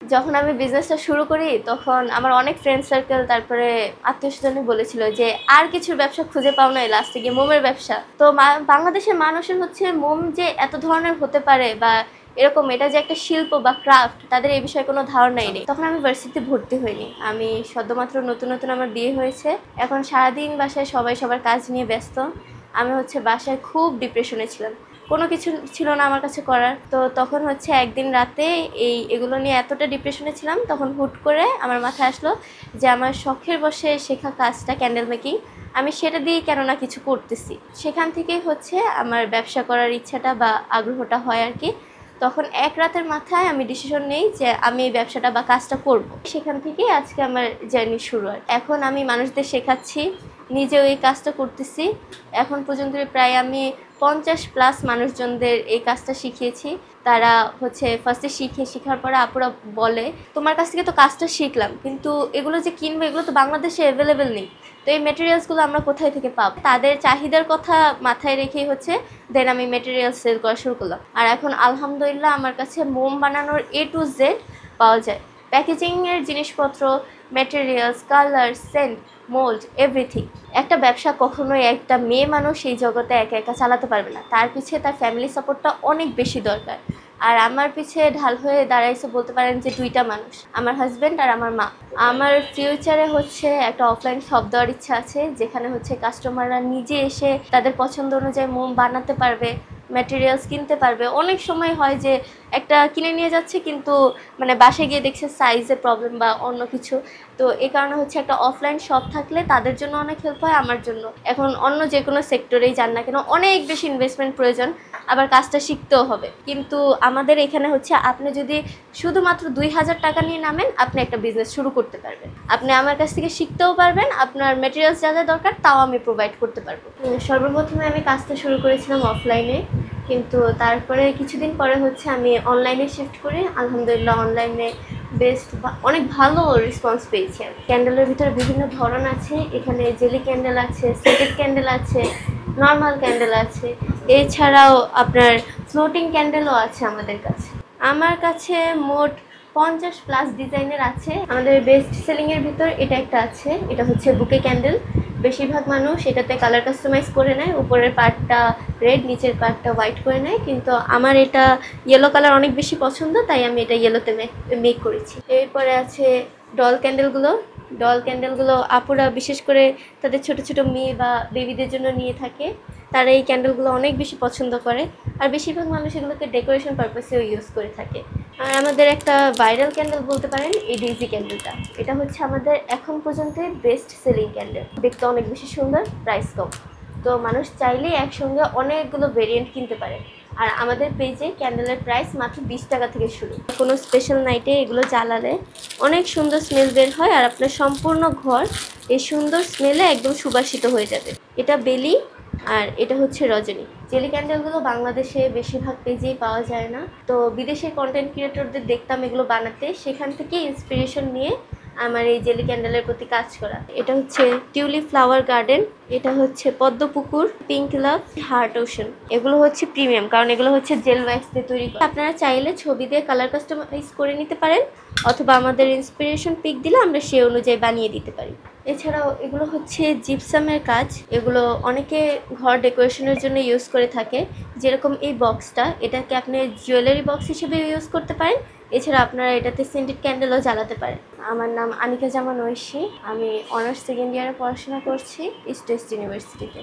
যখন আমি বিজনেসটা শুরু করি তখন আমার অনেক ফ্রেন্ড সার্কেল তারপরে আত্মীয়স্বজনই বলেছিল যে আর কিছুর ব্যবসা খুঁজে পাও নাই, লাস্টে গিয়ে মোমের ব্যবসা। তো বাংলাদেশের মানুষের হচ্ছে মোম যে এত ধরনের হতে পারে বা এরকম এটা যে একটা শিল্প বা ক্রাফট, তাদের এই বিষয়ে কোনো ধারণাই নেই। তখন আমি ভার্সিটিতে ভর্তি হইনি, আমি সদ্যমাত্র নতুন নতুন আমার বিয়ে হয়েছে। এখন সারাদিন বাসায় সবাই সবার কাজ নিয়ে ব্যস্ত। আমি হচ্ছে বাসায় খুব ডিপ্রেশনে ছিলাম, কোনো কিছু ছিল না আমার কাছে করার। তো তখন হচ্ছে একদিন রাতে এগুলো নিয়ে এতটা ডিপ্রেশনে ছিলাম, তখন হুট করে আমার মাথায় আসলো যে আমার শখের বসে শেখা কাজটা ক্যান্ডেল মেকিং, আমি সেটা দিয়েই কেননা কিছু করতেছি। সেখান থেকেই হচ্ছে আমার ব্যবসা করার ইচ্ছাটা বা আগ্রহটা হয় আর কি। তখন এক রাতের মাথায় আমি ডিসিশন নেই যে আমি এই ব্যবসাটা বা কাজটা করব। সেখান থেকেই আজকে আমার জার্নি শুরু হয়। এখন আমি মানুষদের শেখাচ্ছি, নিজেও এই কাজটা করতেছি। এখন পর্যন্ত প্রায় আমি 50+ মানুষজনদের এই কাজটা শিখিয়েছি। তারা হচ্ছে ফার্স্টে শেখার পরে আপুরা বলে তোমার কাছ থেকে তো কাজটা শিখলাম, কিন্তু এগুলো যে কিনবো এগুলো তো বাংলাদেশে অ্যাভেলেবেল নেই, তো এই মেটেরিয়ালসগুলো আমরা কোথায় থেকে পাবো? তাদের চাহিদার কথা মাথায় রেখেই হচ্ছে দেন আমি মেটেরিয়াল সেল করা শুরু করলাম। আর এখন আলহামদুলিল্লাহ আমার কাছে মোম বানানোর A to Z পাওয়া যায়। প্যাকেজিংয়ের জিনিসপত্র, materials, colour, scent, mould, everything. একটা ব্যবসা কখনোই একটা মেয়ে মানুষ এই জগতে একা একা চালাতে পারবে না, তার পিছিয়ে তার ফ্যামিলি সাপোর্টটা অনেক বেশি দরকার। আর আমার পিছে ঢাল হয়ে দাঁড়াইছে বলতে পারেন যে 2টা মানুষ, আমার হাজব্যান্ড আর আমার মা। আমার ফিউচারে হচ্ছে একটা অফলাইন শপ দেওয়ার ইচ্ছা আছে, যেখানে হচ্ছে কাস্টমাররা নিজে এসে তাদের পছন্দ অনুযায়ী মোম বানাতে পারবে, ম্যাটেরিয়ালস কিনতে পারবে। অনেক সময় হয় যে একটা কিনে নিয়ে যাচ্ছে কিন্তু মানে বাসায় গিয়ে দেখছে সাইজের প্রবলেম বা অন্য কিছু। তো এই কারণে হচ্ছে একটা অফলাইন শপ থাকলে তাদের জন্য অনেক হেল্প হয়, আমার জন্য। এখন অন্য যে কোনো সেক্টরেই যান না কেন অনেক বেশি ইনভেস্টমেন্ট প্রয়োজন, আবার কাজটা শিখতেও হবে। কিন্তু আমাদের এখানে হচ্ছে আপনি যদি শুধুমাত্র 2000 টাকা নিয়ে নামেন, আপনি একটা বিজনেস শুরু করতে পারবেন। আপনি আমার কাছ থেকে শিখতেও পারবেন, আপনার মেটেরিয়ালস যা যা দরকার তাও আমি প্রোভাইড করতে পারবো। সর্বপ্রথমে আমি কাজটা শুরু করেছিলাম অফলাইনে, কিন্তু তারপরে কিছুদিন পরে হচ্ছে আমি অনলাইনে শিফট করি। আলহামদুলিল্লাহ অনলাইনে বেস্ট অনেক ভালো রেসপন্স পেয়েছি। ক্যান্ডেলের ভিতরে বিভিন্ন ধরন আছে, এখানে জেলি ক্যান্ডেল আছে, সেটেড ক্যান্ডেল আছে, নর্মাল ক্যান্ডেল আছে, এছাড়াও আপনার ফ্লোটিং ক্যান্ডেলও আছে আমাদের কাছে। আমার কাছে মোট 50+ ডিজাইনের আছে। আমাদের বেস্ট সেলিংয়ের ভিতর এটা একটা আছে, এটা হচ্ছে বুকে ক্যান্ডেল। বেশিরভাগ মানুষ এটাতে কালার কাস্টমাইজ করে নেয়, উপরের পার্টটা রেড, নিচের পার্টটা হোয়াইট করে নেয়, কিন্তু আমার এটা ইয়েলো কালার অনেক বেশি পছন্দ, তাই আমি এটা ইয়েলোতে মেক করেছি। এরপরে আছে ডল ক্যান্ডেলগুলো আপুরা বিশেষ করে তাদের ছোট ছোট মেয়ে বা বেবিদের জন্য নিয়ে থাকে, তারা এই ক্যান্ডেলগুলো অনেক বেশি পছন্দ করে। আর বেশিরভাগ মানুষ এগুলোকে ডেকোরেশন পারপাসেও ইউজ করে থাকে। আর আমাদের একটা ভাইরাল ক্যান্ডেল বলতে পারেন এই ডেইজি ক্যান্ডেলটা, এটা হচ্ছে আমাদের এখন পর্যন্ত বেস্ট সেলিং ক্যান্ডেল। দেখতে অনেক বেশি সুন্দর, প্রাইস কম, তো মানুষ চাইলেই একসঙ্গে অনেকগুলো ভেরিয়েন্ট কিনতে পারে। আর আমাদের পেজে ক্যান্ডেলের প্রাইস মাত্র 20 টাকা থেকে শুরু। কোনো স্পেশাল নাইটে এগুলো জ্বালালে অনেক সুন্দর স্মেল বের হয়, আর আপনার সম্পূর্ণ ঘর এই সুন্দর স্মেলে একদম সুবাসিত হয়ে যাবে। এটা বেলি আর এটা হচ্ছে রজনী। জেলি ক্যান্ডেলগুলো বাংলাদেশে বেশিরভাগ পেজেই পাওয়া যায় না, তো বিদেশের কন্টেন্ট ক্রিয়েটরদের দেখতাম এগুলো বানাতে, সেখান থেকে ইন্সপিরেশন নিয়ে আমার এই জেলি ক্যান্ডেলের প্রতি কাজ করা। এটা হচ্ছে টিউলিপ ফ্লাওয়ার গার্ডেন, এটা হচ্ছে পদ্মপুকুর, পিঙ্ক লাভ, হার্ট ওশন। এগুলো হচ্ছে প্রিমিয়াম, কারণ এগুলো হচ্ছে জেল ওয়্যাক্স দিয়ে তৈরি করা। আপনারা চাইলে ছবি দিয়ে কালার কাস্টমাইজ করে নিতে পারেন, অথবা আমাদের ইন্সপিরেশন পিক দিলে আমরা সেই অনুযায়ী বানিয়ে দিতে পারি। এছাড়াও এগুলো হচ্ছে জিপসামের কাজ, এগুলো অনেকে ঘর ডেকোরেশনের জন্য ইউজ করে থাকে। যেরকম এই বক্সটা, এটাকে আপনি জুয়েলারি বক্স হিসেবে ইউজ করতে পারেন, এছাড়া আপনারা এটাতে সেন্টেড ক্যান্ডেলও জ্বালাতে পারেন। আমার নাম আনিকা জামান ঐশী, আমি অনার্স সেকেন্ড ইয়ারে পড়াশোনা করছি ইস্ট ওয়েস্ট ইউনিভার্সিটিতে।